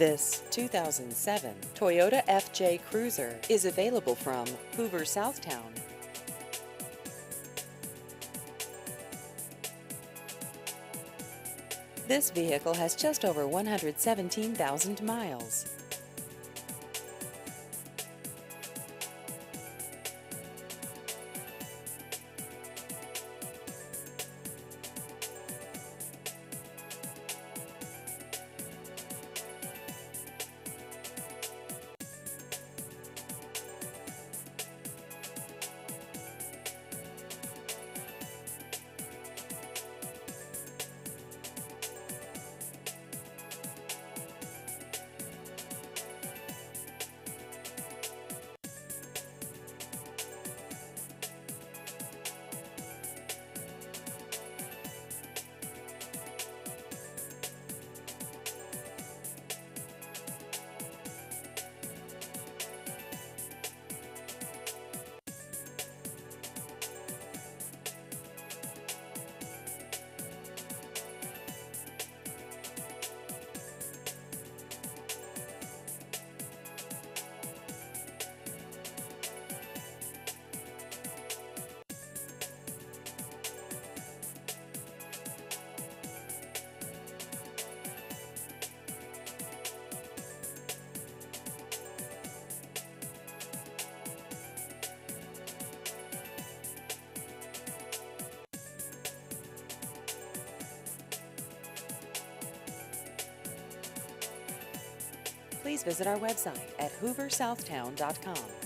This 2007 Toyota FJ Cruiser is available from Hoover Southtown. This vehicle has just over 117,000 miles. Please visit our website at hooversouthtown.com.